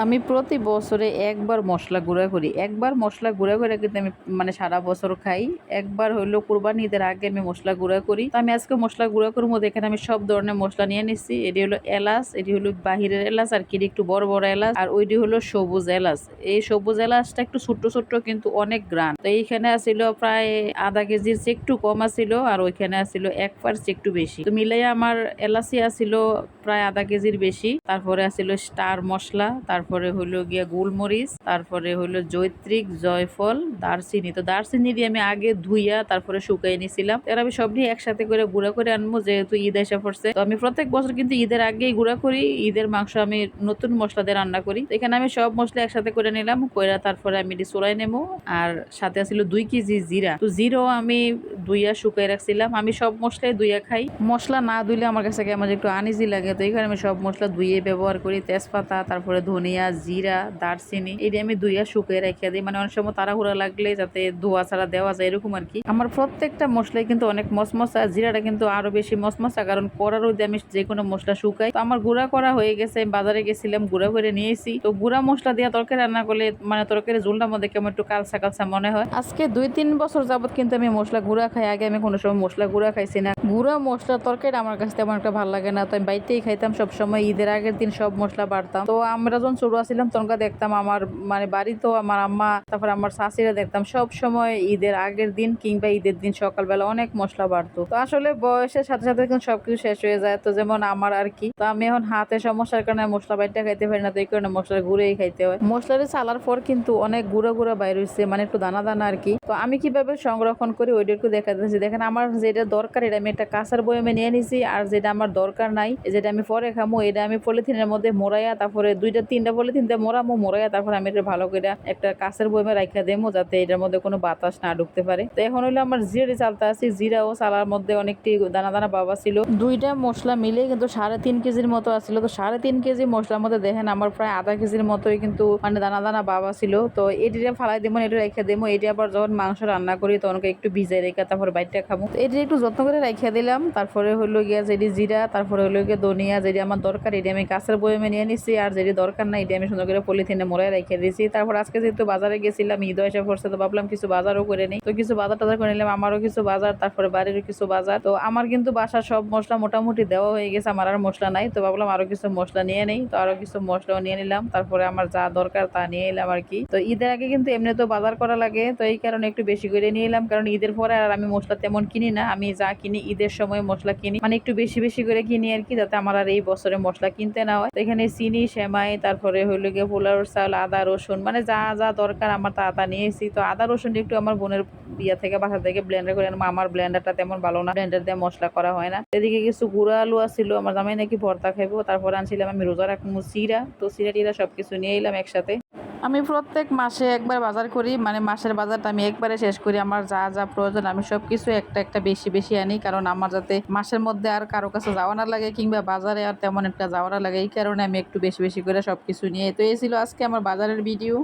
আমি প্রতি বছরে একবার মসলা গুঁড়া করি। একবার মসলা গুঁড়া করে কিন্তু আমি সারা বছর খাই। একবার হইলো কুরবানি ঈদের আগে আমি মসলা গুঁড়া করি। তো আমি আজকে মসলা গুঁড়া করবো, এখানে আমি সব ধরনের মসলা নিয়ে নিচ্ছি। এটি হলো এলাচ, এটি হলো বাহিরের এলাচ আর কি একটু বড় বড় এলাচ, আর ওইটি হলো সবুজ এলাচ। এই সবুজ এলাচটা একটু ছোট্ট ছোট্ট কিন্তু অনেক গ্রান। তো এইখানে আসিল প্রায় আধা কেজির চেয়ে একটু কম আসিল, আর ওইখানে আসিল এক পার চেয়ে একটু বেশি। তো মিলাইয়া আমার এলাচি আসিল প্রায় আধা কেজির বেশি। তারপরে আসিল স্টার মশলা, তারপরে হইলো গিয়া গোলমরিচ, তারপরে হইলো জৈত্রিক, জয়ফল, দারচিনি। তো দারচিনি দিয়ে আমি আগে ধুইয়া তারপরে শুকাই নিছিলাম। এর আমি সব নিয়ে একসাথে করে গুঁড়া করে আনবো, যেহেতু ঈদ এসে পড়ছে। তো আমি প্রত্যেক বছর কিন্তু ঈদের আগেই গুঁড়া করি। ঈদের মাংস আমি নতুন মশলা দিয়ে রান্না করি। এখানে আমি সব মশলা একসাথে করে নিলাম, কইরা তারপরে আমি এটি চুলাই নেবো। আর সাথে আছিল 2 কেজি জিরা। তো জিরাও আমি ধুইয়া শুকাই রাখছিলাম। আমি সব মশলাই ধুইয়া খাই। মশলা না ধুইলে আমার কাছে কেমন একটু আনইজি লাগে। তো এখানে আমি সব মশলা ধুইয়ে ব্যবহার করি। তেজপাতা, তারপরে ধনিয়া, জিরা, দারচিনি, এটি আমি ধুইয়া শুকিয়ে রেখে দিই। অনেক সময় তাড়াহুড়া লাগলে যাতে ধোয়া ছাড়া দেওয়া যায়, এরকম আর কি। আমার প্রত্যেকটা মশলাই কিন্তু অনেক মশমশা। জিরাটা কিন্তু আরো বেশি মশমশা, কারণ কড়ার রোদে আমি যে কোনো মশলা শুকাই। তো আমার গুঁড়া করা হয়ে গেছে, বাজারে গেছিলাম গুঁড়া করে নিয়েছি। তো গুঁড়া মশলা দিয়ে তরকারি রান্না করলে তরকারি ঝোলটার মধ্যে কেমন একটু কালসা কালসা মনে হয়। আজকে 2-3 বছর যাবত কিন্তু আমি মশলা গুঁড়া খাই। আগে আমি কোনো সময় মশলা গুঁড়া খাইছি না। গুঁড়া মশলা তরকারি আমার কাছে তেমন একটা ভালো লাগে না। তো আমি বাইতেই খাইতাম সবসময়। ঈদের আগের দিন সব মশলা বাড়তাম। তো আমরা যখন ছোট ছিলাম তখন দেখতাম আমার বাড়িতেও আমার আম্মা, তারপর আমার শাশুড়িরা দেখতাম সব সময় ঈদের আগের দিন কিংবা ঈদের দিন সকালবেলা অনেক মশলা বাড়তো। তো আসলে বয়সের সাথে সাথে কিন্তু সবকিছু শেষ হয়ে যায়। তো যেমন আমার আর কি, তো আমি এখন হাতে সমস্যার কারণে মশলা বাইটটা খাইতে পারি না। তো এই কারণে মশলা গুঁড়েই খাইতে হয়। মশলাটা চালার পর কিন্তু অনেক গুঁড়া গুঁড়া বাইর হয়েছে, একটু দানা দানা আর কি। তো আমি কিভাবে সংরক্ষণ করি ওইটা একটু দেখাতেছি। দেখেন, আমার যেটা দরকার এটা আমি একটা কাঁচার বয়মে নিয়ে নিছি, আর যেটা আমার দরকার নাই, যেটা আমি পরে খামো, এটা আমি পলিথিনের মধ্যে মোড়াইয়া, তারপরে 2-3টা পলিথিন দিয়ে মোড়াইয়া, তারপরে আমি এটা ভালো করে একটা কাঁচের বয়মে রাখা দেবো, যাতে এটার মধ্যে কোনো বাতাস না ঢুকতে পারে। তো এখন হইলো আমার জিরে চালতে আছে। জিরা ও চালার মধ্যে অনেকটি দানা দানা বাবা ছিল। 2টা মশলা মিলে কিন্তু 3.5 কেজির মতো আসছিল। তো 3.5 কেজি মশলার মধ্যে দেখেন আমার প্রায় আধা কেজির মতোই কিন্তু দানা দানা বাবা ছিল। তো এটিটা ফালাই দেবো, এটা রেখে দেবো। এটি আবার যখন মাংস রান্না করি তখন একটু ভিজাই রেখে তারপরে বাইরটা খাবো। তো এটি একটু যত্ন করে রেখে দিলাম। তারপরে হলো গিয়া যেটি জিরা, তারপরে হলো গিয়ে ধনিয়া, যেটি আমার দরকার এটি আমি কাঁচের বয়মে নিয়ে নিচ্ছি, আর যেটি দরকার না এটি আমি সুন্দর করে পলিথিনে মোড়ায় রেখে দিয়েছি। তারপর আজকে যেহেতু বাজারে গেছিলাম, ঈদ এসে পড়ছে, তো ভাবলাম কিছু বাজারও করে নেই। তো কিছু বাজার টাজার করে নিলাম, আমারও কিছু বাজার, তারপরে বাড়িরও কিছু বাজার। তো আমার কিন্তু বাসার সব মশলা মোটামুটি দেওয়া হয়ে গেছে, আমার আর মশলা নাই। তো ভাবলাম আরো কিছু মশলা নিয়ে নেই। তো আরো কিছু মশলাও নিয়ে নিলাম, তারপরে আমার যা দরকার তা নিয়ে এলাম আর কি। তো ঈদের আগে কিন্তু এমনি তো বাজার করা লাগে, তো এই কারণে একটু বেশি করে নিয়ে এলাম, কারণ ঈদের পরে আর আমি মশলা তেমন কিনি না। আমি যা কিনি ঈদের সময় মশলা কিনি, একটু বেশি বেশি করে কিনি আর কি, যাতে আমার আর এই বছরে মশলা কিনতে না হয়। তো এখানে চিনি, সেমাই, তারপরে হইলো গিয়ে পোলাওর চাল, আদা রসুন, যা যা দরকার আমার তা নিয়েছি। তো আদা রসুন একটু আমার বোনের বাসা থেকে ব্লেন্ডার করে আনবো। আমার ব্লেন্ডারটা তেমন ভালো না, ব্লেন্ডার দিয়ে মশলা করা হয় না। এদিকে কিছু গুঁড়া আলু আছিল, আমার জামাই নাকি ভর্তা খাইবো। তারপর আনছিলাম আমি রোজা রাখবো চিরা। তো চিরা টিরা সবকিছু নিয়ে এলাম একসাথে। আমি প্রত্যেক মাসে একবার বাজার করি, মাসের বাজারটা আমি একবারে শেষ করি। আমার যা যা প্রয়োজন আমি সবকিছু একটা একটা বেশি বেশি আনি, কারণ আমার যাতে মাসের মধ্যে আর কারো কাছে যাওয়া না লাগে, কিংবা বাজারে আর তেমন একটা যাওয়া না লাগে। এই কারণে আমি একটু বেশি বেশি করে সবকিছু নিয়ে। তো এই ছিল আজকে আমার বাজারের ভিডিও।